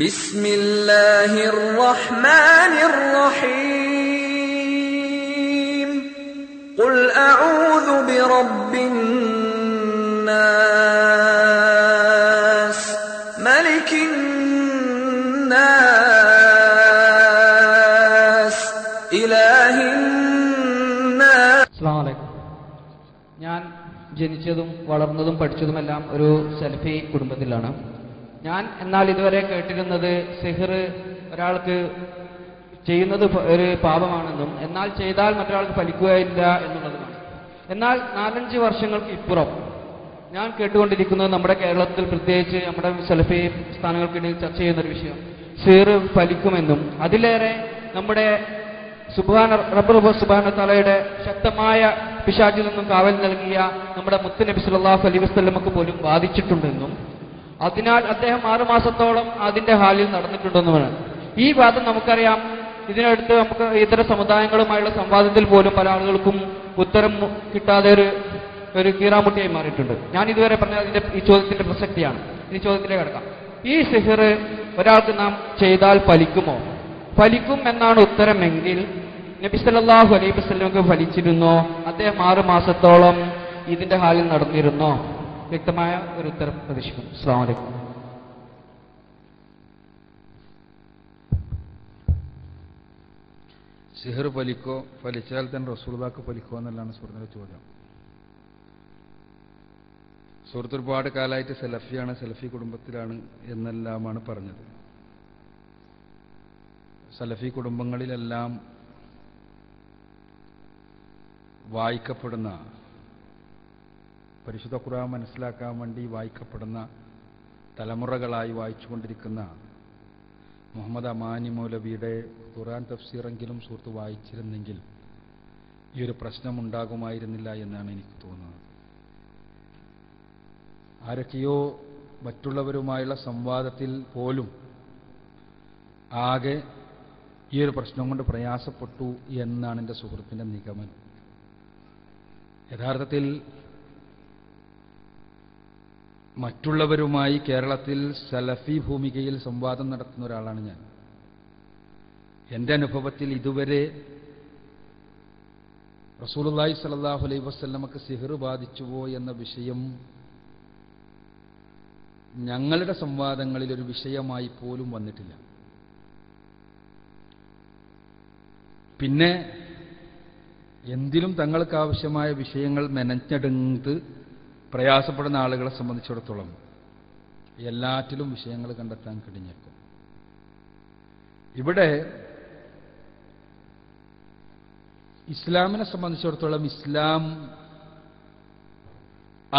ബിസ്മില്ലാഹിർ റഹ്മാനിർ റഹീം. ഖുൽ അഊദു ബിറബ്ബിൻ നാസ് മലികിൻ നാസ് ഇലാഹിൻ നാസ്. അസ്സലാമു അലൈക്കും. ഞാൻ ജനിച്ചതും വളർന്നതും പഠിച്ചതുമെല്ലാം ഒരു സലഫി കുടുംബത്തിലാണ്. ഞാൻ എന്നാൽ ഇതുവരെ കേട്ടിരുന്നത് സിഹ്ർ ഒരാൾക്ക് ചെയ്യുന്നത് ഒരു പാപമാണെന്നും എന്നാൽ ചെയ്താൽ മറ്റൊരാൾക്ക് ഫലിക്കുകയില്ല എന്നുള്ളതുമാണ്. എന്നാൽ 4-5 വർഷങ്ങൾക്ക് ഇപ്പുറം ഞാൻ കേട്ടുകൊണ്ടിരിക്കുന്നത് നമ്മുടെ കേരളത്തിൽ പ്രത്യേകിച്ച് നമ്മുടെ സലഫി സ്ഥാനങ്ങൾക്കിടയിൽ ചർച്ച ചെയ്യുന്നൊരു വിഷയം സിഹ്ർ ഫലിക്കുമെന്നും അതിലേറെ നമ്മുടെ റബ്ബ് സുബ്ഹാനഹു വ തആലയുടെ ശക്തമായ പിശാചിൽ നിന്നും കാവൽ നൽകിയ നമ്മുടെ മുത്തുനബി സല്ലല്ലാഹു അലൈഹി വസല്ലമക്ക് പോലും ബാധിച്ചിട്ടുണ്ടെന്നും അതിനാൽ അദ്ദേഹം 6 മാസത്തോളം അതിന്റെ ഹാലിൽ നടന്നിട്ടുണ്ടെന്നുമാണ്. ഈ വാദം നമുക്കറിയാം. ഇതിനടുത്ത് നമുക്ക് ഇതര സമുദായങ്ങളുമായുള്ള സംവാദത്തിൽ പോലും പല ആളുകൾക്കും ഉത്തരം കിട്ടാതെ ഒരു കീറാമുട്ടിയായി മാറിയിട്ടുണ്ട്. ഞാൻ ഇതുവരെ പറഞ്ഞ ഈ ചോദ്യത്തിന്റെ പ്രസക്തിയാണ്. ഈ ചോദ്യത്തിലേക്ക് കടക്കാം. ഈ സിഹ്ർ ഒരാൾക്ക് നാം ചെയ്താൽ ഫലിക്കുമോ? ഫലിക്കും എന്നാണ് ഉത്തരമെങ്കിൽ നബി സല്ലല്ലാഹു അലൈഹി വസല്ലമക്ക് ഫലിച്ചിരുന്നോ? അദ്ദേഹം 6 മാസത്തോളം ഇതിന്റെ ഹാലിൽ നടന്നിരുന്നോ? വ്യക്തമായ ഒരു ഉത്തരം പ്രതീക്ഷിക്കുന്നു. അസ്സലാമു അലൈക്കും. സിഹർ ഫലിക്കോ, ഫലിച്ചാൽ തന്നെ റസൂലുള്ളാഹിക്ക് ഫലിക്കോ എന്നുള്ളതാണ് സുഹൃത്തിന്റെ ചോദ്യം. സുഹൃത്ത് ഒരുപാട് കാലമായിട്ട് സലഫിയാണ്, സലഫി കുടുംബത്തിലാണ് എന്നെല്ലാമാണ് പറഞ്ഞത്. സലഫി കുടുംബങ്ങളിലെല്ലാം വായിക്കപ്പെടുന്ന, പരിശുദ്ധ ഖുർആൻ മനസ്സിലാക്കാൻ വേണ്ടി വായിക്കപ്പെടുന്ന, തലമുറകളായി വായിച്ചുകൊണ്ടിരിക്കുന്ന മുഹമ്മദ് അമാനി മൗലവിയുടെ ഖുർആൻ തഫ്സീറെങ്കിലും സുഹൃത്ത് വായിച്ചിരുന്നെങ്കിൽ ഈ ഒരു പ്രശ്നം ഉണ്ടാകുമായിരുന്നില്ല എന്നാണ് എനിക്ക് തോന്നുന്നത്. ആരൊക്കെയോ മറ്റുള്ളവരുമായുള്ള സംവാദത്തിൽ പോലും ആകെ ഈ ഒരു പ്രശ്നം കൊണ്ട് പ്രയാസപ്പെട്ടു എന്നാണ് എൻ്റെ സുഹൃത്തിൻ്റെ നിഗമനം. യഥാർത്ഥത്തിൽ മറ്റുള്ളവരുമായി കേരളത്തിൽ സലഫി ഭൂമികയിൽ സംവാദം നടത്തുന്ന ഒരാളാണ് ഞാൻ. എൻ്റെ അനുഭവത്തിൽ ഇതുവരെ റസൂലുള്ളാഹി സ്വല്ലല്ലാഹു അലൈഹി വസല്ലമക്ക് സിഹ്ർ ബാധിച്ചുവോ എന്ന വിഷയം ഞങ്ങളുടെ സംവാദങ്ങളിൽ ഒരു വിഷയമായി പോലും വന്നിട്ടില്ല. പിന്നെ എന്തിലും തങ്ങൾക്ക് ആവശ്യമായ വിഷയങ്ങൾ മെനഞ്ഞെടുത്ത് പ്രയാസപ്പെടുന്ന ആളുകളെ സംബന്ധിച്ചിടത്തോളം എല്ലാറ്റിലും വിഷയങ്ങൾ കണ്ടെത്താൻ കഴിഞ്ഞേക്കും. ഇവിടെ ഇസ്ലാമിനെ സംബന്ധിച്ചിടത്തോളം ഇസ്ലാം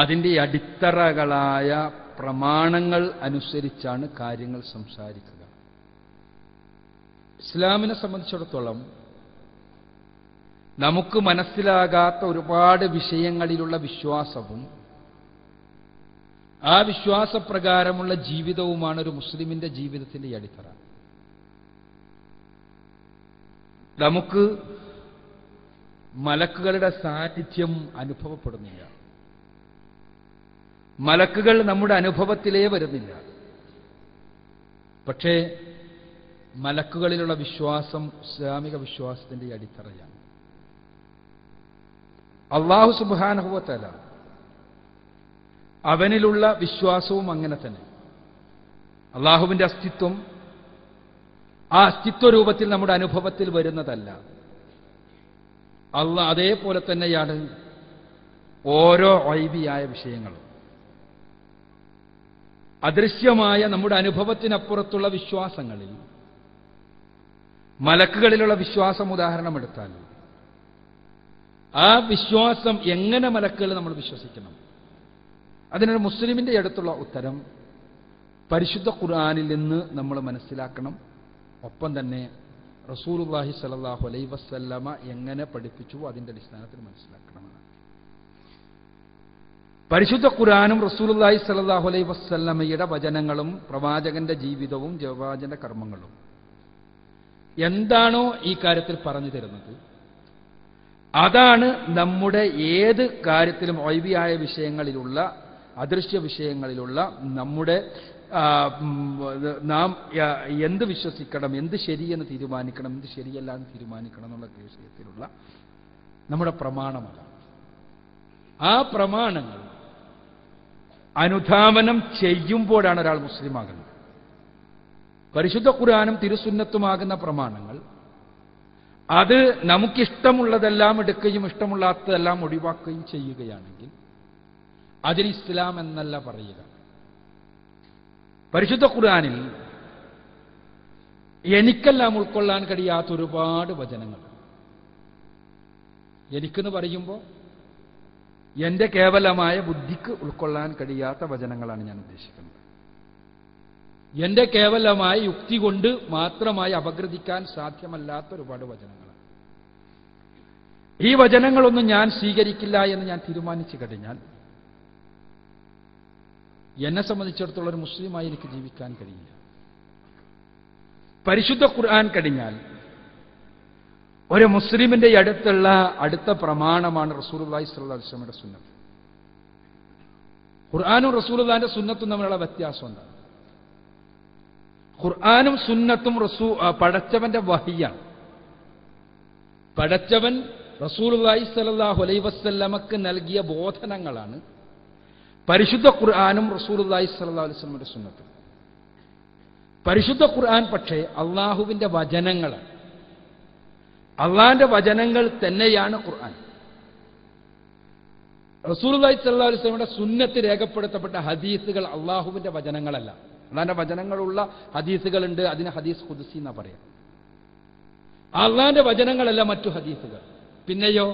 അതിൻ്റെ അടിത്തറകളായ പ്രമാണങ്ങൾ അനുസരിച്ചാണ് കാര്യങ്ങൾ സംസാരിക്കുക. ഇസ്ലാമിനെ സംബന്ധിച്ചിടത്തോളം നമുക്ക് മനസ്സിലാകാത്ത ഒരുപാട് വിഷയങ്ങളിലുള്ള വിശ്വാസവും ആ വിശ്വാസപ്രകാരമുള്ള ജീവിതവുമാണ് ഒരു മുസ്ലിമിന്റെ ജീവിതത്തിന്റെ അടിത്തറ. നമുക്ക് മലക്കുകളുടെ സാന്നിധ്യം അനുഭവപ്പെടുന്നില്ല. മലക്കുകൾ നമ്മുടെ അനുഭവത്തിലേ വരുന്നില്ല. പക്ഷേ മലക്കുകളിലുള്ള വിശ്വാസം ഇസ്ലാമിക വിശ്വാസത്തിന്റെ അടിത്തറയാണ്. അല്ലാഹു സുബ്ഹാനഹു വ തആല അവനിലുള്ള വിശ്വാസവും അങ്ങനെ തന്നെ. അള്ളാഹുവിന്റെ അസ്തിത്വം ആ അസ്തിത്വ രൂപത്തിൽ നമ്മുടെ അനുഭവത്തിൽ വരുന്നതല്ല. അള്ളാഹ് അതേപോലെ തന്നെയാണ് ഓരോ ഐബിയായ വിഷയങ്ങളും. അദൃശ്യമായ നമ്മുടെ അനുഭവത്തിനപ്പുറത്തുള്ള വിശ്വാസങ്ങളിൽ മലക്കുകളിലുള്ള വിശ്വാസം ഉദാഹരണമെടുത്താൽ ആ വിശ്വാസം എങ്ങനെ മലക്കുകൾ നമ്മൾ വിശ്വസിക്കണം? അതിനൊരു മുസ്ലിമിന്റെ അടുത്തുള്ള ഉത്തരം പരിശുദ്ധ ഖുർആനിൽ നിന്ന് നമ്മൾ മനസ്സിലാക്കണം. ഒപ്പം തന്നെ റസൂലുള്ളാഹി സ്വല്ലല്ലാഹു അലൈഹി വസല്ലമ എങ്ങനെ പഠിപ്പിച്ചുവോ അതിന്റെ അടിസ്ഥാനത്തിൽ മനസ്സിലാക്കണമെന്ന്. പരിശുദ്ധ ഖുർആനും റസൂലുള്ളാഹി സ്വല്ലല്ലാഹു അലൈഹി വസല്ലമയുടെ വചനങ്ങളും പ്രവാചകന്റെ ജീവിതവും പ്രവാചക കർമ്മങ്ങളും എന്താണോ ഈ കാര്യത്തിൽ പറഞ്ഞു തരുന്നത് അതാണ് നമ്മുടെ ഏത് കാര്യത്തിലും ഐബിയായ വിഷയങ്ങളിലുള്ള അദൃശ്യ വിഷയങ്ങളിലുള്ള നമ്മുടെ നാം എന്ത് വിശ്വസിക്കണം, എന്ത് ശരിയെന്ന് തീരുമാനിക്കണം, എന്ത് ശരിയല്ല എന്ന് തീരുമാനിക്കണം എന്നുള്ള വിഷയത്തിലുള്ള നമ്മുടെ പ്രമാണമല്ല. ആ പ്രമാണങ്ങൾ അനുധാവനം ചെയ്യുമ്പോഴാണ് ഒരാൾ മുസ്ലിമാകുന്നത്. പരിശുദ്ധ ഖുർആനും തിരുസുന്നത്തുമാകുന്ന പ്രമാണങ്ങൾ അത് നമുക്കിഷ്ടമുള്ളതെല്ലാം എടുക്കുകയും ഇഷ്ടമുള്ളതെല്ലാം ഒഴിവാക്കുകയും ചെയ്യുകയാണെങ്കിൽ അതിന് ഇസ്ലാം എന്നല്ല പറയുക. പരിശുദ്ധ ഖുർആനിൽ എനിക്കെല്ലാം ഉൾക്കൊള്ളാൻ കഴിയാത്ത ഒരുപാട് വചനങ്ങൾ. എനിക്കെന്ന് പറയുമ്പോൾ എന്റെ കേവലമായ ബുദ്ധിക്ക് ഉൾക്കൊള്ളാൻ കഴിയാത്ത വചനങ്ങളാണ് ഞാൻ ഉദ്ദേശിക്കുന്നത്. എന്റെ കേവലമായ യുക്തി കൊണ്ട് മാത്രമായി അപഗ്രഥിക്കാൻ സാധ്യമല്ലാത്ത ഒരുപാട് വചനങ്ങളാണ്. ഈ വചനങ്ങളൊന്നും ഞാൻ സ്വീകരിക്കില്ല എന്ന് ഞാൻ തീരുമാനിച്ചു കഴിഞ്ഞാൽ എന്നെ സംബന്ധിച്ചിടത്തോളം ഒരു മുസ്ലിമായി എനിക്ക് ജീവിക്കാൻ കഴിയില്ല. പരിശുദ്ധ ഖുർആൻ കഴിഞ്ഞാൽ ഒരു മുസ്ലിമിന്റെ അടുത്ത പ്രമാണമാണ് റസൂലുള്ളാഹി സ്വല്ലല്ലാഹു അലൈഹി വസല്ലമയുടെ സുന്നത്ത്. ഖുർആനും റസൂലുള്ളാഹിന്റെ സുന്നത്തും തമ്മിലുള്ള വ്യത്യാസം എന്താണ്? ഖുർആനും സുന്നത്തും പടച്ചവന്റെ വഹിയാണ്. പടച്ചവൻ റസൂലുള്ളാഹി സ്വല്ലല്ലാഹു അലൈഹി വസല്ലമക്ക് നൽകിയ ബോധനങ്ങളാണ് പരിശുദ്ധ ഖുർആനും റസൂലുള്ളാഹി സ്വല്ലല്ലാഹു അലൈഹി വസല്ലമയുടെ സുന്നത്തും. പരിശുദ്ധ ഖുർആൻ പക്ഷേ അള്ളാഹുവിന്റെ വചനങ്ങളാണ്. അള്ളാഹിന്റെ വചനങ്ങൾ തന്നെയാണ് ഖുർആൻ. റസൂലുള്ളാഹി സ്വല്ലല്ലാഹു അലൈഹി വസല്ലമയുടെ സുന്നത്ത് രേഖപ്പെടുത്തപ്പെട്ട ഹദീസുകൾ അള്ളാഹുവിന്റെ വചനങ്ങളല്ല. അള്ളാഹിന്റെ വചനങ്ങളുള്ള ഹദീസുകളുണ്ട്, അതിന് ഹദീസ് ഖുദ്സി എന്നാ പറയാം. അള്ളാഹിന്റെ വചനങ്ങളല്ല മറ്റു ഹദീസുകൾ. പിന്നെയോ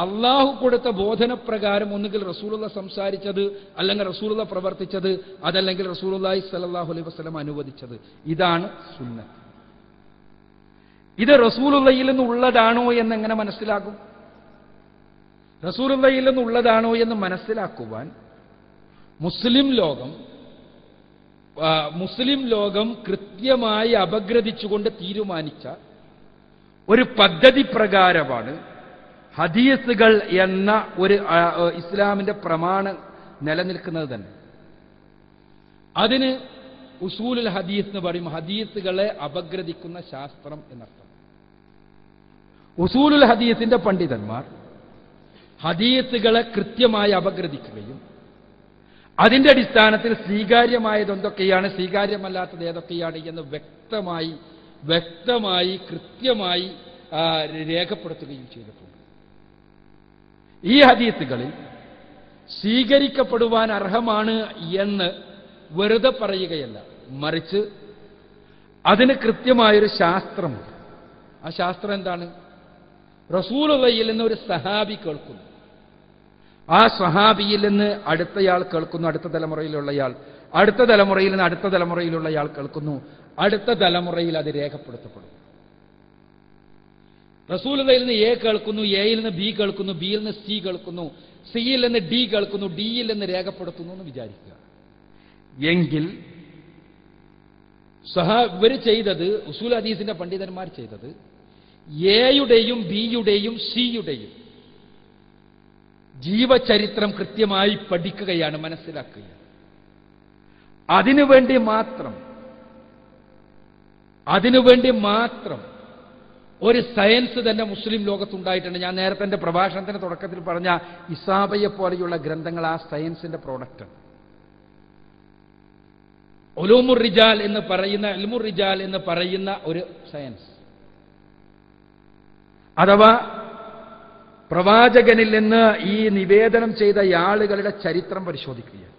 അള്ളാഹു കൊടുത്ത ബോധനപ്രകാരം ഒന്നുകിൽ റസൂലുള്ള സംസാരിച്ചത്, അല്ലെങ്കിൽ റസൂലുള്ള പ്രവർത്തിച്ചത്, അതല്ലെങ്കിൽ റസൂലുള്ളാഹി സ്വല്ലല്ലാഹു അലൈഹി വസല്ലം അനുവദിച്ചത്. ഇതാണ് സുന്നത്ത്. ഇത് റസൂലുള്ളാഹിയിൽ നിന്നുള്ളതാണോ എന്നെങ്ങനെ മനസ്സിലാകും? റസൂലുള്ളാഹിയിൽ നിന്നുള്ളതാണോ എന്ന് മനസ്സിലാക്കുവാൻ മുസ്ലിം ലോകം കൃത്യമായി അപഗ്രഥിച്ചുകൊണ്ട് തീരുമാനിച്ച ഒരു പദ്ധതി പ്രകാരമാണ് ഹദീസുകൾ എന്ന ഒരു ഇസ്ലാമിന്റെ പ്രമാണം നിലനിൽക്കുന്നത് തന്നെ. അതിന് ഉസൂലുൽ ഹദീസ് എന്ന് പറയും. ഹദീസുകളെ അപഗ്രഥിക്കുന്ന ശാസ്ത്രം എന്നർത്ഥം. ഉസൂലുൽ ഹദീസിന്റെ പണ്ഡിതന്മാർ ഹദീസുകളെ കൃത്യമായി അപഗ്രഥിക്കുകയും അതിന്റെ അടിസ്ഥാനത്തിൽ സ്വീകാര്യമായത് എന്തൊക്കെയാണ്, സ്വീകാര്യമല്ലാത്തത് ഏതൊക്കെയാണ് എന്ന് വ്യക്തമായി കൃത്യമായി രേഖപ്പെടുത്തുകയും ചെയ്തിട്ടുണ്ട്. ഈ ഹദീസുകളിൽ സ്വീകരിക്കപ്പെടുവാൻ അർഹമാണ് എന്ന് വെറുതെ പറയുകയല്ല, മറിച്ച് അതിന് കൃത്യമായൊരു ശാസ്ത്രമുണ്ട്. ആ ശാസ്ത്രം എന്താണ്? റസൂലുള്ളാഹിയിൽ നിന്ന് ഒരു സഹാബി കേൾക്കുന്നു, ആ സഹാബിയിൽ നിന്ന് അടുത്തയാൾ കേൾക്കുന്നു, അടുത്ത തലമുറയിലുള്ളയാൾ, അടുത്ത തലമുറയിൽ നിന്ന് അടുത്ത തലമുറയിലുള്ളയാൾ കേൾക്കുന്നു, അടുത്ത തലമുറയിൽ അത് രേഖപ്പെടുത്തപ്പെടും. റസൂലുള്ളാഹിയിൽ നിന്ന് എ കേൾക്കുന്നു, എയിൽ നിന്ന് ബി കേൾക്കുന്നു, ബിയിൽ നിന്ന് സി കേൾക്കുന്നു, സിയിൽ നിന്ന് ഡി കേൾക്കുന്നു, ഡിയിൽ നിന്ന് രേഖപ്പെടുത്തുന്നു എന്ന് വിചാരിക്കുക. എങ്കിൽ ഇവർ ചെയ്തത്, ഉസൂൽ ഹദീസിന്റെ പണ്ഡിതന്മാർ ചെയ്തത്, എയുടെയും ബിയുടെയും സിയുടെയും ജീവചരിത്രം കൃത്യമായി പഠിക്കുകയാണ്, മനസ്സിലാക്കുകയാണ്. അതിനുവേണ്ടി മാത്രം ഒരു സയൻസ് തന്നെ മുസ്ലിം ലോകത്തുണ്ടായിട്ടുണ്ട്. ഞാൻ നേരത്തെ എന്റെ പ്രഭാഷണത്തിന്റെ തുടക്കത്തിൽ പറഞ്ഞ ഇസാബയെ പോലെയുള്ള ഗ്രന്ഥങ്ങൾ ആ സയൻസിന്റെ പ്രോഡക്റ്റാണ്. ഉലൂമുർ റിജാൽ എന്ന് പറയുന്ന ഒരു സയൻസ്, അഥവാ പ്രവാചകനിൽ നിന്ന് ഈ നിവേദനം ചെയ്ത ആളുകളുടെ ചരിത്രം പരിശോധിക്കുകയാണ്.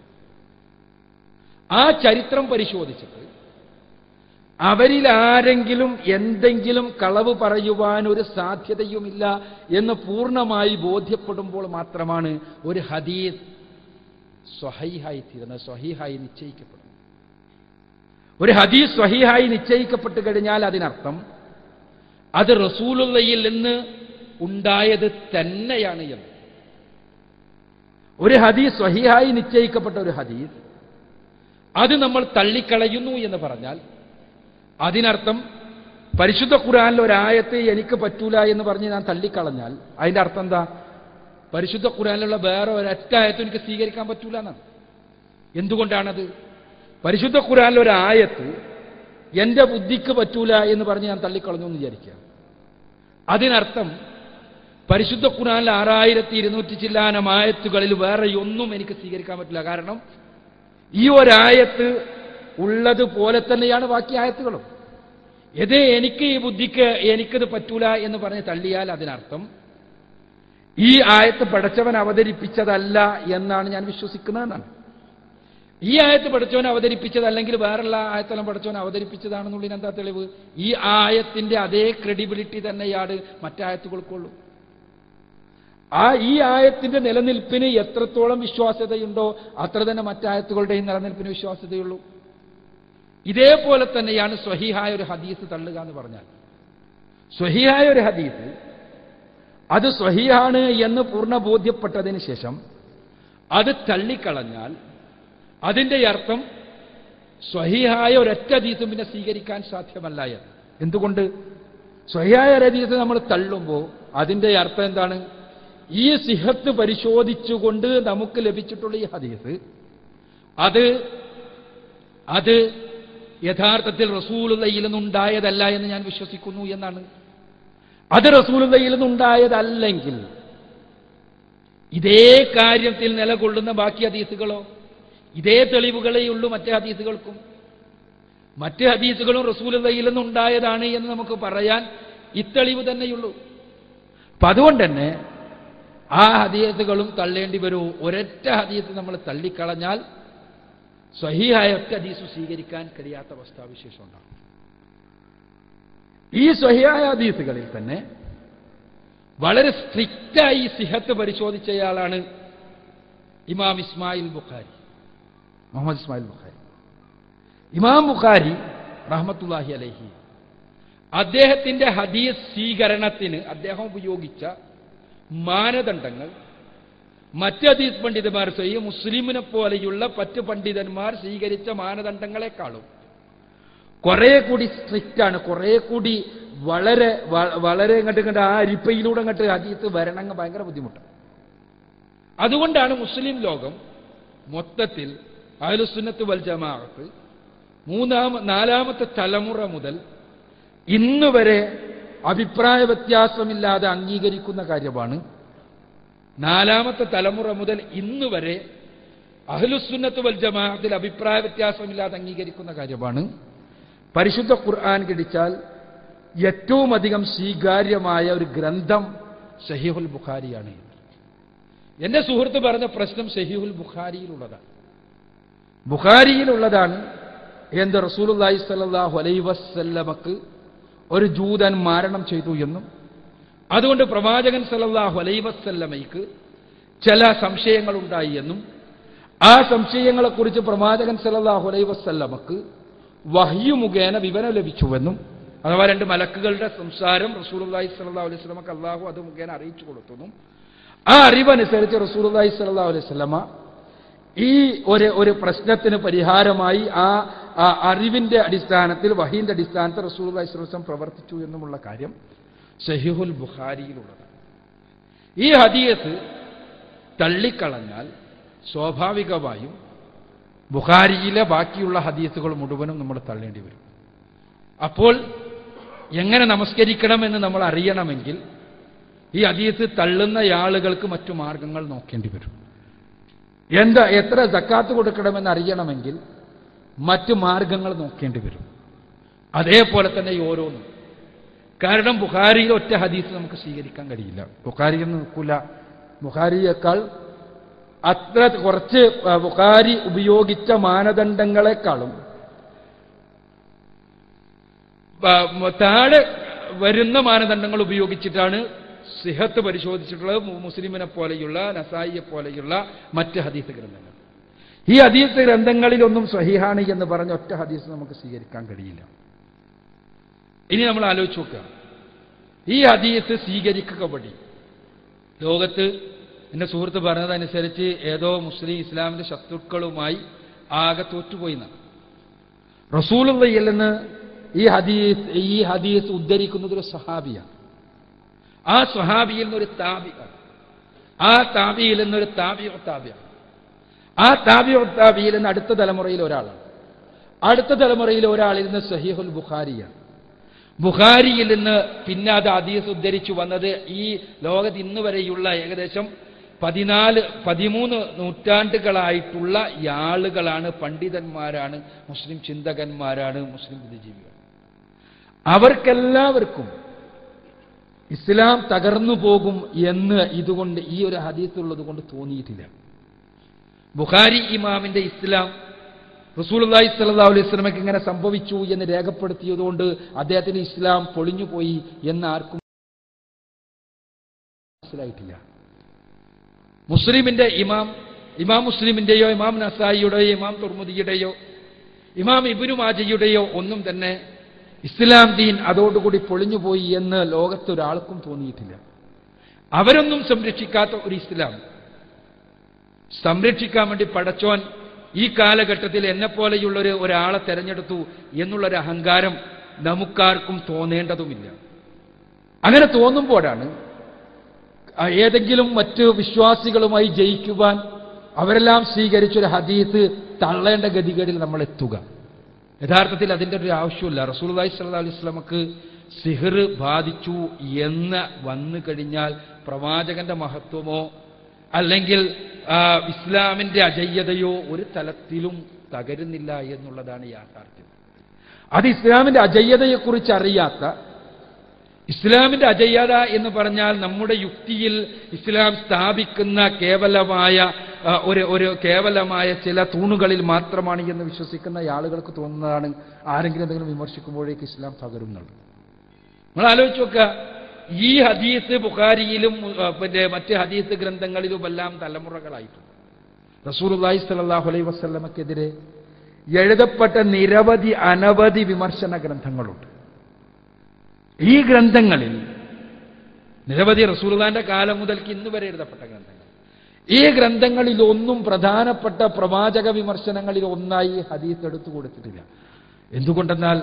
ആ ചരിത്രം പരിശോധിച്ചിട്ട് അവരിൽ ആരെങ്കിലും എന്തെങ്കിലും കളവ് പറയുവാൻ ഒരു സാധ്യതയുമില്ല എന്ന് പൂർണ്ണമായി ബോധ്യപ്പെടുമ്പോൾ മാത്രമാണ് ഒരു ഹദീസ് സ്വഹീഹായി തീരുന്നത്, സ്വഹീഹായി നിശ്ചയിക്കപ്പെടുന്നത്. ഒരു ഹദീസ് സ്വഹീഹായി നിശ്ചയിക്കപ്പെട്ടു കഴിഞ്ഞാൽ അതിനർത്ഥം അത് റസൂലുള്ളാഹിയിൽ നിന്ന് ഉണ്ടായത് തന്നെയാണ് എന്ന്. ഒരു ഹദീസ് സ്വഹീഹായി നിശ്ചയിക്കപ്പെട്ട ഒരു ഹദീസ് അത് നമ്മൾ തള്ളിക്കളയുന്നു എന്ന് പറഞ്ഞാൽ അതിനർത്ഥം പരിശുദ്ധ ഖുർആനിൽ ഒരായത്ത് എനിക്ക് പറ്റൂല എന്ന് പറഞ്ഞ് ഞാൻ തള്ളിക്കളഞ്ഞാൽ അതിന്റെ അർത്ഥം എന്താ? പരിശുദ്ധ ഖുർആനിലുള്ള വേറെ ഒരൊറ്റ ആയത്തും എനിക്ക് സ്വീകരിക്കാൻ പറ്റൂല എന്നാണ്. എന്തുകൊണ്ടാണത്? പരിശുദ്ധ ഖുർആനിലെ ഒരു ആയത്ത് എന്റെ ബുദ്ധിക്ക് പറ്റൂല എന്ന് പറഞ്ഞ് ഞാൻ തള്ളിക്കളഞ്ഞു എന്ന് വിചാരിക്കുക. അതിനർത്ഥം പരിശുദ്ധ ഖുർആനിലെ 6200 ചില്ലാനം ആയത്തുകളിൽ വേറെ ഒന്നും എനിക്ക് സ്വീകരിക്കാൻ പറ്റില്ല. കാരണം ഈ ഒരായത്ത് ഉള്ളതുപോലെ തന്നെയാണ് ബാക്കി ആയത്തുകളും. ഇത് എനിക്ക് ഈ ബുദ്ധിക്ക് എനിക്കത് പറ്റൂല എന്ന് പറഞ്ഞ് തള്ളിയാൽ അതിനർത്ഥം ഈ ആയത്ത് പടച്ചവൻ അവതരിപ്പിച്ചതല്ല എന്നാണ് ഞാൻ വിശ്വസിക്കുന്നതെന്നാണ്. ഈ ആയത്ത് പടച്ചവൻ അവതരിപ്പിച്ചതല്ലെങ്കിൽ വേറെയുള്ള ആയത്തെല്ലാം പടച്ചവൻ അവതരിപ്പിച്ചതാണെന്നുള്ളതിന് എന്താ തെളിവ്? ഈ ആയത്തിന്റെ അതേ ക്രെഡിബിലിറ്റി തന്നെയാണ് മറ്റായത്തുകൾക്കുള്ളൂ. ഈ ആയത്തിന്റെ നിലനിൽപ്പിന് എത്രത്തോളം വിശ്വാസ്യതയുണ്ടോ അത്ര തന്നെ മറ്റായത്തുകളുടെയും നിലനിൽപ്പിന് വിശ്വാസ്യതയുള്ളൂ. ഇതേപോലെ തന്നെയാണ് സ്വഹീഹായ ഒരു ഹദീസ് തള്ളുക എന്ന് പറഞ്ഞാൽ. സ്വഹീഹായ ഒരു ഹദീസ് അത് സ്വഹീഹാണ് എന്ന് പൂർണ്ണ ബോധ്യപ്പെട്ടതിന് ശേഷം അത് തള്ളിക്കളഞ്ഞാൽ അതിന്റെ അർത്ഥം സ്വഹീഹായ ഒരൊറ്റ ഹദീസും പിന്നെ സ്വീകരിക്കാൻ സാധ്യമല്ല എന്ന്. എന്തുകൊണ്ട്? സ്വഹീഹായ ഒരു ഹദീസ് നമ്മൾ തള്ളുമ്പോൾ അതിന്റെ അർത്ഥം എന്താണ്? ഈ സിഹത്ത് പരിശോധിച്ചുകൊണ്ട് നമുക്ക് ലഭിച്ചിട്ടുള്ള ഈ ഹദീസ് അത് യഥാർത്ഥത്തിൽ റസൂലുള്ളാഹിയിൽ നിന്നുണ്ടായതല്ല എന്ന് ഞാൻ വിശ്വസിക്കുന്നു എന്നാണ്. അത് റസൂലുള്ളാഹിയിൽ നിന്നുണ്ടായതല്ലെങ്കിൽ ഇതേ കാര്യത്തിൽ നിലകൊള്ളുന്ന ബാക്കി ഹദീസുകളോ ഇതേ തെളിവുകളേയുള്ളൂ മറ്റേ ഹദീസുകൾക്കും. മറ്റ് ഹദീസുകളും റസൂലുള്ളാഹിയിൽ നിന്നുണ്ടായതാണ് എന്ന് നമുക്ക് പറയാൻ ഇത്തെളിവ് തന്നെയുള്ളൂ. അപ്പൊ അതുകൊണ്ട് തന്നെ ആ ഹദീസുകളും തള്ളേണ്ടി വരൂ. ഒരൊറ്റ ഹദീസ് നമ്മൾ തള്ളിക്കളഞ്ഞാൽ സ്വഹീഹായ ഒറ്റ ഹദീസ് സ്വീകരിക്കാൻ കഴിയാത്ത അവസ്ഥാവിശേഷം ഉണ്ടാകും. ഈ സ്വഹീഹായ ഹദീസുകളിൽ തന്നെ വളരെ സ്ട്രിക്റ്റായി സിഹത്ത് പരിശോധിച്ചയാളാണ് ഇമാം ഇസ്മായിൽ ബുഖാരി, മുഹമ്മദ് ഇസ്മായിൽ ബുഖാരി. ഇമാം ബുഖാരി റഹ്മത്തുള്ളാഹി അലൈഹി അദ്ദേഹത്തിന്റെ ഹദീസ് സ്വീകരണത്തിന് അദ്ദേഹം ഉപയോഗിച്ച മാനദണ്ഡങ്ങൾ മറ്റ് ഹദീസ് പണ്ഡിതന്മാർ സ്വയം മുസ്ലിമിനെ പോലെയുള്ള മറ്റ് പണ്ഡിതന്മാർ സ്വീകരിച്ച മാനദണ്ഡങ്ങളെക്കാളും കുറെ കൂടി സ്ട്രിക്റ്റ് ആണ്. കുറെ കൂടി വളരെ വളരെ ഇങ്ങോട്ട് ആ അരിപ്പയിലൂടെ അങ്ങോട്ട് ഹദീസ് വരണം ഭയങ്കര ബുദ്ധിമുട്ടാണ്. അതുകൊണ്ടാണ് മുസ്ലിം ലോകം മൊത്തത്തിൽ അഹ്ലുസുന്നത്ത് വൽ ജമാഅത്ത് നാലാമത്തെ തലമുറ മുതൽ ഇന്ന് വരെ അഭിപ്രായ വ്യത്യാസമില്ലാതെ അംഗീകരിക്കുന്ന കാര്യമാണ്. നാലാമത്തെ തലമുറ മുതൽ ഇന്ന് വരെ അഹ്ലുസുന്നത്ത് വൽ ജമാഅത്തിൽ അഭിപ്രായ വ്യത്യാസമില്ലാതെ അംഗീകരിക്കുന്ന കാര്യമാണ് പരിശുദ്ധ ഖുർആൻ കിടിച്ചാൽ ഏറ്റവും അധികം സ്വീകാര്യമായ ഒരു ഗ്രന്ഥം സഹീഹുൽ ബുഖാരിയാണ്. എന്റെ സുഹൃത്ത് പറഞ്ഞ പ്രശ്നം സഹീഹുൽ ബുഖാരിയിലുള്ളതാണ്. ബുഖാരിയിലുള്ളതാണ് എന്ത് റസൂലുള്ളാഹി സ്വല്ലല്ലാഹു അലൈഹി വസല്ലമക്ക് ഒരു ജൂതൻ മാരണം ചെയ്തു എന്നും അതുകൊണ്ട് പ്രവാചകൻ സല്ലല്ലാഹു അലൈഹി വസല്ലമയ്ക്ക് ചില സംശയങ്ങൾ ഉണ്ടായി എന്നും ആ സംശയങ്ങളെക്കുറിച്ച് പ്രവാചകൻ സല്ലല്ലാഹു അലൈഹി വസല്ലമക്ക് വഹ്യു മുഖേന വിവരം ലഭിച്ചുവെന്നും അഥവാ രണ്ട് മലക്കുകളുടെ സംസാരം റസൂലുള്ളാഹി സ്വല്ലല്ലാഹു അലൈഹി വസല്ലമക്ക് അല്ലാഹു അത് മുഖേന അറിയിച്ചു കൊടുത്തെന്നും ആ അറിവനുസരിച്ച് റസൂലുള്ളാഹി സ്വല്ലല്ലാഹു അലൈഹി വസല്ലമ ഈ ഒരു പ്രശ്നത്തിന് പരിഹാരമായി ആ അറിവിന്റെ അടിസ്ഥാനത്തിൽ വഹീന്റെ അടിസ്ഥാനത്തിൽ റസൂലുള്ളാഹി സ്വല്ലല്ലാഹു അലൈഹി വസല്ലം പ്രവർത്തിച്ചു എന്നുമുള്ള കാര്യം സഹീഹുൽ ബുഖാരിയിലുള്ളതാണ്. ഈ ഹദീസ് തള്ളിക്കളഞ്ഞാൽ സ്വാഭാവികമായും ബുഖാരിയിലെ ബാക്കിയുള്ള ഹദീസുകൾ മുഴുവനും നമ്മൾ തള്ളേണ്ടി വരും. അപ്പോൾ എങ്ങനെ നമസ്കരിക്കണമെന്ന് നമ്മൾ അറിയണമെങ്കിൽ ഈ ഹദീസ് തള്ളുന്ന ആളുകൾക്ക് മറ്റു മാർഗങ്ങൾ നോക്കേണ്ടി വരും. എത്ര സക്കാത്ത് കൊടുക്കണമെന്ന് അറിയണമെങ്കിൽ മറ്റു മാർഗങ്ങൾ നോക്കേണ്ടി വരും. അതേപോലെ തന്നെ ഈ ഓരോന്നും. കാരണം ബുഖാരിയിൽ ഒറ്റ ഹദീസ് നമുക്ക് സ്വീകരിക്കാൻ കഴിയില്ല. ബുഖാരിയിൽ നിൽക്കില്ല. ബുഖാരിയേക്കാൾ അത്ര കുറച്ച് ബുഖാരി ഉപയോഗിച്ച മാനദണ്ഡങ്ങളെക്കാളും താഴെ വരുന്ന മാനദണ്ഡങ്ങൾ ഉപയോഗിച്ചിട്ടാണ് സിഹത്ത് പരിശോധിച്ചിട്ടുള്ളത് മുസ്ലിമിനെ പോലെയുള്ള നസായിയെ പോലെയുള്ള മറ്റ് ഹദീസ് ഗ്രന്ഥങ്ങൾ. ഈ ഹദീസ് ഗ്രന്ഥങ്ങളിലൊന്നും സ്വഹീഹാണ് എന്ന് പറഞ്ഞ ഒറ്റ ഹദീസ് നമുക്ക് സ്വീകരിക്കാൻ കഴിയില്ല. ഇനി നമ്മൾ ആലോചിച്ച് നോക്കുക, ഈ ഹദീസ് സ്വീകരിക്കുക വഴി ലോകത്ത് എന്റെ സുഹൃത്ത് പറഞ്ഞതനുസരിച്ച് ഏതോ മുസ്ലിം ഇസ്ലാമിന്റെ ശത്രുക്കളുമായി ആകെ തോറ്റുപോയി. റസൂലുള്ളാഹിയിൽ നിന്ന് ഈ ഹദീസ് ഉദ്ധരിക്കുന്നത് ഒരു സഹാബിയാണ്. ആ സ്വഹാബിയിൽ നിന്നൊരു താബിയാണ്. ആ താബിയിൽ നിന്നൊരു താബിയാണ്. ആ താബിയിൽ നിന്ന് അടുത്ത തലമുറയിൽ ഒരാളാണ്. അടുത്ത തലമുറയിൽ ഒരാളിരുന്ന് സഹീഹുൽ ബുഖാരിയാണ്. ബുഖാരിയിൽ നിന്ന് പിന്നെ അത് ഹദീസ് ഉദ്ധരിച്ചു വന്നത് ഈ ലോകത്ത് ഇന്ന് വരെയുള്ള ഏകദേശം 13 നൂറ്റാണ്ടുകളായിട്ടുള്ള ആളുകളാണ്, പണ്ഡിതന്മാരാണ്, മുസ്ലിം ചിന്തകന്മാരാണ്, മുസ്ലിം ബുദ്ധിജീവികൾ. അവർക്കെല്ലാവർക്കും ഇസ്ലാം തകർന്നു പോകും എന്ന് ഇതുകൊണ്ട് ഈ ഒരു ഹദീസ് ഉള്ളത് കൊണ്ട് തോന്നിയിട്ടില്ല. ബുഖാരി ഇമാമിന്റെ ഇസ്ലാം റസൂലുള്ളാഹി സ്വല്ലല്ലാഹു അലൈഹി വസല്ലമയ്ക്ക് ഇങ്ങനെ സംഭവിച്ചു എന്ന് രേഖപ്പെടുത്തിയതുകൊണ്ട് അദ്ദേഹത്തിന് ഇസ്ലാം പൊളിഞ്ഞുപോയി എന്ന് ആർക്കും മനസ്സിലായിട്ടില്ല. മുസ്ലിമിന്റെ ഇമാം മുസ്ലിമിന്റെയോ ഇമാം നസായിയുടെയോ ഇമാം തുർമുദിയുടെയോ ഇമാം ഇബ്നു മാജയുടെയോ ഒന്നും തന്നെ ഇസ്ലാം ദീൻ അതോടുകൂടി പൊളിഞ്ഞുപോയി എന്ന് ലോകത്തൊരാൾക്കും തോന്നിയിട്ടില്ല. അവരൊന്നും സംരക്ഷിക്കാത്ത ഒരു ഇസ്ലാം സംരക്ഷിക്കാൻ വേണ്ടി പടച്ചോൻ ഈ കാലഘട്ടത്തിൽ എന്നെപ്പോലെയുള്ള ഒരാളെ തെരഞ്ഞെടുത്തു എന്നുള്ളൊരു അഹങ്കാരം നമുക്കാർക്കും തോന്നേണ്ടതുമില്ല. അങ്ങനെ തോന്നുമ്പോഴാണ് ഏതെങ്കിലും മറ്റ് വിശ്വാസികളുമായി ജയിക്കുവാൻ അവരെല്ലാം സ്വീകരിച്ചൊരു ഹദീസ് തള്ളേണ്ട ഗതികേടിൽ നമ്മൾ എത്തുക. യഥാർത്ഥത്തിൽ അതിൻ്റെ ഒരു ആവശ്യമില്ല. റസൂലുള്ളാഹി സ്വല്ലല്ലാഹു അലൈഹി വസല്ലമക്ക് സിഹ്ർ ബാധിച്ചു എന്ന് വന്നു കഴിഞ്ഞാൽ പ്രവാചകന്റെ മഹത്വമോ അല്ലെങ്കിൽ ഇസ്ലാമിന്റെ അജയ്യതയോ ഒരു തലത്തിലും തകരുന്നില്ല എന്നുള്ളതാണ് യാഥാർത്ഥ്യം. അത് ഇസ്ലാമിന്റെ അജയ്യതയെക്കുറിച്ച് അറിയാത്ത, ഇസ്ലാമിന്റെ അജയ്യത എന്ന് പറഞ്ഞാൽ നമ്മുടെ യുക്തിയിൽ ഇസ്ലാം സ്ഥാപിക്കുന്ന കേവലമായ ചില തൂണുകളിൽ മാത്രമാണ് എന്ന് വിശ്വസിക്കുന്ന ആളുകൾക്ക് തോന്നുന്നതാണ് ആരെങ്കിലും എന്തെങ്കിലും വിമർശിക്കുമ്പോഴേക്ക് ഇസ്ലാം തകരുന്നുള്ളൂ. നമ്മൾ ആലോചിച്ച് നോക്കുക, ഈ ഹദീസ് ബുഖാരിയിലും പിന്നെ മറ്റ് ഹദീസ് ഗ്രന്ഥങ്ങളിലുമെല്ലാം തലമുറകളായിട്ടുണ്ട്. റസൂലുള്ളാഹി സ്വല്ലല്ലാഹു അലൈഹി വസല്ലമക്കെതിരെ എഴുതപ്പെട്ട അനവധി വിമർശന ഗ്രന്ഥങ്ങളുണ്ട്. ഈ ഗ്രന്ഥങ്ങളിൽ നിരവധി റസൂലുള്ളാഹിന്റെ കാലം മുതൽക്ക് ഇന്ന് വരെ എഴുതപ്പെട്ട ഗ്രന്ഥങ്ങൾ. ഈ ഗ്രന്ഥങ്ങളിൽ ഒന്നും പ്രധാനപ്പെട്ട പ്രവാചക വിമർശനങ്ങളിൽ ഒന്നായി ഹദീസ് എടുത്തു കൊടുത്തിട്ടില്ല. എന്തുകൊണ്ടെന്നാൽ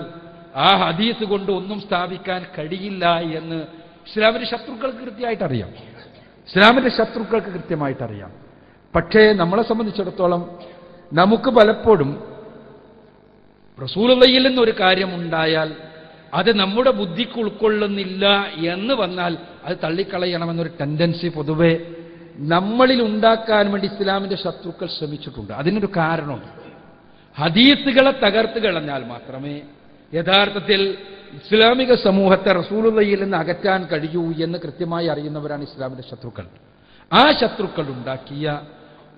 ആ ഹദീസ് കൊണ്ട് ഒന്നും സ്ഥാപിക്കാൻ കഴിയില്ല എന്ന് ഇസ്ലാമിന്റെ ശത്രുക്കൾക്ക് കൃത്യമായിട്ട് അറിയാം. പക്ഷേ നമ്മളെ സംബന്ധിച്ചിടത്തോളം നമുക്ക് പലപ്പോഴും റസൂലുള്ളാഹിയിൽ നിന്നൊരു കാര്യമുണ്ടായാൽ അത് നമ്മുടെ ബുദ്ധിക്ക് ഉൾക്കൊള്ളുന്നില്ല എന്ന് വന്നാൽ അത് തള്ളിക്കളയണമെന്നൊരു ടെൻഡൻസി പൊതുവെ നമ്മളിൽ ഉണ്ടാക്കാൻ വേണ്ടി ഇസ്ലാമിന്റെ ശത്രുക്കൾ ശ്രമിച്ചിട്ടുണ്ട്. അതിനൊരു കാരണമുണ്ട്. ഹദീസുകളെ തകർത്ത് കളഞ്ഞാൽ മാത്രമേ യഥാർത്ഥത്തിൽ ഇസ്ലാമിക സമൂഹത്തെ റസൂലുള്ളാഹിയിൽ നിന്ന് അകറ്റാൻ കഴിയൂ എന്ന് കൃത്യമായി അറിയുന്നവരാണ് ഇസ്ലാമിന്റെ ശത്രുക്കൾ. ആ ശത്രുക്കൾ ഉണ്ടാക്കിയ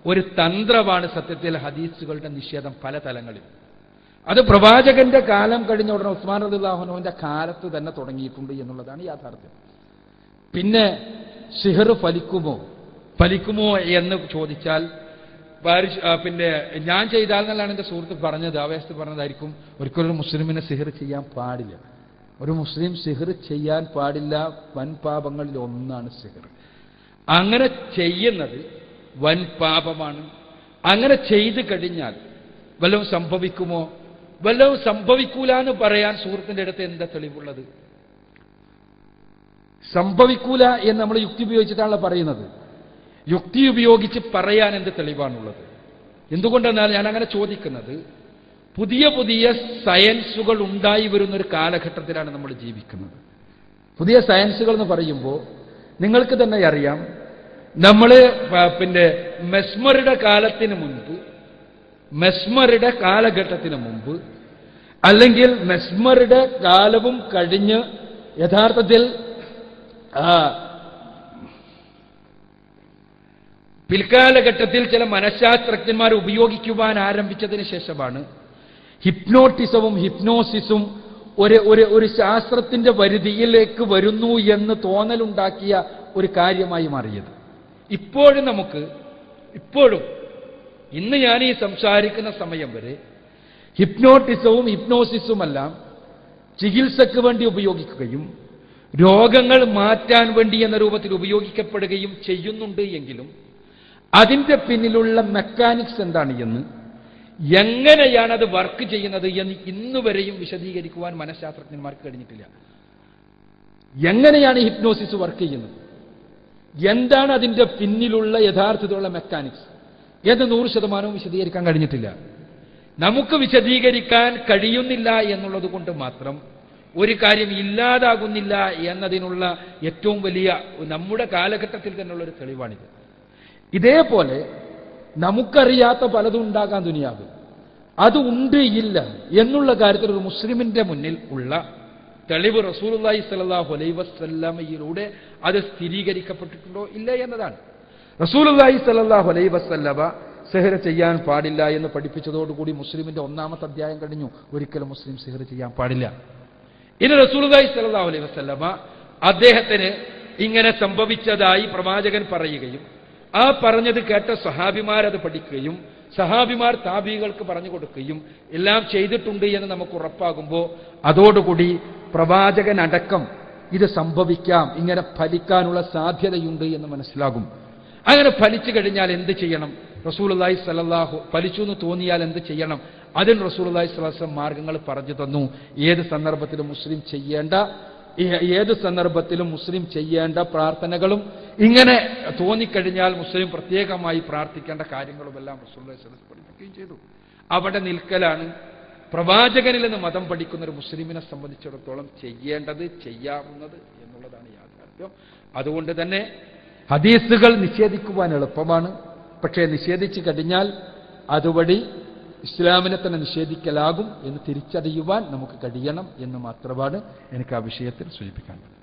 ഒരു തന്ത്രമാണ് സത്യത്തിൽ ഹദീസുകളുടെ നിഷേധം പല തലങ്ങളിൽ. അത് പ്രവാചകന്റെ കാലം കഴിഞ്ഞ ഉടനെ ഉസ്മാൻ റളിയല്ലാഹു അൻഹുവിന്റെ കാലത്ത് തന്നെ തുടങ്ങിയിട്ടുണ്ട് എന്നുള്ളതാണ് യാഥാർത്ഥ്യം. പിന്നെ സിഹർ ഫലിക്കുമോ എന്ന് ചോദിച്ചാൽ പിന്നെ ഞാൻ ചെയ്താൽ എന്നല്ലാണ് എൻ്റെ സുഹൃത്ത് പറഞ്ഞത്, ആവേശത്ത് പറഞ്ഞതായിരിക്കും. ഒരിക്കലും മുസ്ലിമിനെ സിഹർ ചെയ്യാൻ പാടില്ല. ഒരു മുസ്ലിം സിഹർ ചെയ്യാൻ പാടില്ല. വൻ പാപങ്ങളിൽ ഒന്നാണ് സിഹർ. അങ്ങനെ ചെയ്യുന്നത് വൻ പാപമാണ്. അങ്ങനെ ചെയ്തു കഴിഞ്ഞാൽ വല്ലതും സംഭവിക്കുമോ? വല്ലതും സംഭവിക്കൂല എന്ന് പറയാൻ സുഹൃത്തിന്റെ അടുത്ത് എന്താ തെളിവുള്ളത്? സംഭവിക്കൂല എന്ന് നമ്മൾ യുക്തി ഉപയോഗിച്ചിട്ടാണല്ലോ പറയുന്നത്. യുക്തി ഉപയോഗിച്ച് പറയാൻ എന്ത് തെളിവാണുള്ളത്? എന്തുകൊണ്ടെന്നാൽ ഞാൻ അങ്ങനെ ചോദിക്കുന്നത്, പുതിയ സയൻസുകൾ ഉണ്ടായി വരുന്നൊരു കാലഘട്ടത്തിലാണ് നമ്മൾ ജീവിക്കുന്നത്. പുതിയ സയൻസുകൾ എന്ന് പറയുമ്പോൾ നിങ്ങൾക്ക് തന്നെ അറിയാം, നമ്മൾ പിന്നെ മെസ്മറുടെ കാലഘട്ടത്തിന് മുമ്പ് അല്ലെങ്കിൽ മെസ്മറുടെ കാലവും കഴിഞ്ഞ് യഥാർത്ഥത്തിൽ പിൽക്കാലഘട്ടത്തിൽ ചില മനഃശാസ്ത്രജ്ഞന്മാർ ഉപയോഗിക്കുവാൻ ആരംഭിച്ചതിന് ശേഷമാണ് ഹിപ്നോസിസും ഒരു ശാസ്ത്രത്തിന്റെ പരിധിയിലേക്ക് വരുന്നു എന്ന് തോന്നലുണ്ടാക്കിയ ഒരു കാര്യമായി മാറിയത്. ഇപ്പോഴും ഇന്ന് ഞാൻ ഈ സംസാരിക്കുന്ന സമയം വരെ ഹിപ്നോസിസുമെല്ലാം ചികിത്സയ്ക്ക് വേണ്ടി ഉപയോഗിക്കുകയും രോഗങ്ങൾ മാറ്റാൻ വേണ്ടി എന്ന രൂപത്തിൽ ഉപയോഗിക്കപ്പെടുകയും ചെയ്യുന്നുണ്ട് എങ്കിലും അതിന്റെ പിന്നിലുള്ള മെക്കാനിക്സ് എന്താണ് എന്ന്, എങ്ങനെയാണ് അത് വർക്ക് ചെയ്യുന്നത് എന്ന് ഇന്നുവരെയും വിശദീകരിക്കുവാൻ മനഃശാസ്ത്രജ്ഞന്മാർക്ക് കഴിഞ്ഞിട്ടില്ല. എങ്ങനെയാണ് ഹിപ്നോസിസ് വർക്ക് ചെയ്യുന്നത്, എന്താണ് അതിന്റെ പിന്നിലുള്ള യഥാർത്ഥത്തിലുള്ള മെക്കാനിക്സ് എന്ന് 100% വിശദീകരിക്കാൻ കഴിഞ്ഞിട്ടില്ല. നമുക്ക് വിശദീകരിക്കാൻ കഴിയുന്നില്ല എന്നുള്ളത് കൊണ്ട് മാത്രം ഒരു കാര്യം ഇല്ലാതാകുന്നില്ല എന്നതിനുള്ള ഏറ്റവും വലിയ നമ്മുടെ കാലഘട്ടത്തിൽ തന്നെയുള്ള ഒരു തെളിവാണിത്. ഇതേപോലെ നമുക്കറിയാത്ത പലതും ഉണ്ടാകാൻ ദുനിയാവിൽ, അത് ഉണ്ട് ഇല്ല എന്നുള്ള കാര്യത്തിൽ ഒരു മുസ്ലിമിന്റെ മുന്നിൽ ഉള്ള തെളിവ് റസൂലുള്ളാഹി സ്വല്ലല്ലാഹു അലൈഹി വസല്ലമയിലൂടെ അത് സ്ഥിരീകരിക്കപ്പെട്ടിട്ടുണ്ടോ ഇല്ല എന്നതാണ്. റസൂലുള്ളാഹി സ്വല്ലല്ലാഹു അലൈഹി വസല്ലമ സിഹ്ർ ചെയ്യാൻ പാടില്ല എന്ന് പഠിപ്പിച്ചതോടുകൂടി മുസ്ലിമിന്റെ 1-ാമത്തെ അധ്യായം കഴിഞ്ഞു. ഒരിക്കലും മുസ്ലിം സിഹ്ർ ചെയ്യാൻ പാടില്ല. ഇനി റസൂലുള്ളാഹി സ്വല്ലല്ലാഹു അലൈഹി വസല്ലമ അദ്ദേഹത്തിന് ഇങ്ങനെ സംഭവിച്ചതായി പ്രവാചകൻ പറയുകയും ആ പറഞ്ഞത് കേട്ട സഹാബിമാരത് പഠിക്കുകയും സഹാബിമാർ താബീകൾക്ക് പറഞ്ഞു കൊടുക്കുകയും എല്ലാം ചെയ്തിട്ടുണ്ട് എന്ന് നമുക്ക് ഉറപ്പാകുമ്പോൾ അതോടുകൂടി പ്രവാചകൻ അടക്കം ഇത് സംഭവിക്കാം, ഇങ്ങനെ ഫലിക്കാനുള്ള സാധ്യതയുണ്ട് എന്ന് മനസ്സിലാകും. അങ്ങനെ ഫലിച്ചു കഴിഞ്ഞാൽ എന്ത് ചെയ്യണം? റസൂലുള്ളാഹി സ്വല്ലല്ലാഹു ഫലിച്ചു എന്ന് തോന്നിയാൽ എന്ത് ചെയ്യണം? അതിന് റസൂലുള്ളാഹി സ്വല്ലല്ലാഹു അലൈഹി വസല്ലം മാർഗങ്ങൾ പറഞ്ഞു തന്നു. ഏത് സന്ദർഭത്തിലും മുസ്ലിം ചെയ്യേണ്ട പ്രാർത്ഥനകളും ഇങ്ങനെ തോന്നിക്കഴിഞ്ഞാൽ മുസ്ലിം പ്രത്യേകമായി പ്രാർത്ഥിക്കേണ്ട കാര്യങ്ങളുമെല്ലാം റസൂലുള്ളാഹി സ്വല്ലല്ലാഹു അലൈഹി വസല്ലം പഠിപ്പിക്കുകയും ചെയ്തു. അവിടെ നിൽക്കലാണ് പ്രവാചകനിൽ നിന്ന് മതം പഠിക്കുന്ന ഒരു മുസ്ലിമിനെ സംബന്ധിച്ചിടത്തോളം ചെയ്യേണ്ടത്, ചെയ്യാവുന്നത് എന്നുള്ളതാണ് യാഥാർത്ഥ്യം. അതുകൊണ്ട് തന്നെ ഹദീസുകൾ നിഷേധിക്കുവാൻ എളുപ്പമാണ്. പക്ഷേ നിഷേധിച്ചു കഴിഞ്ഞാൽ അതുവഴി ഇസ്ലാമിനെ തന്നെ നിഷേധിക്കലാകും എന്ന് തിരിച്ചറിയുവാൻ നമുക്ക് കഴിയണം എന്ന് മാത്രമാണ് എനിക്ക് ആ വിഷയത്തിൽ സൂചിപ്പിക്കാനുള്ളത്.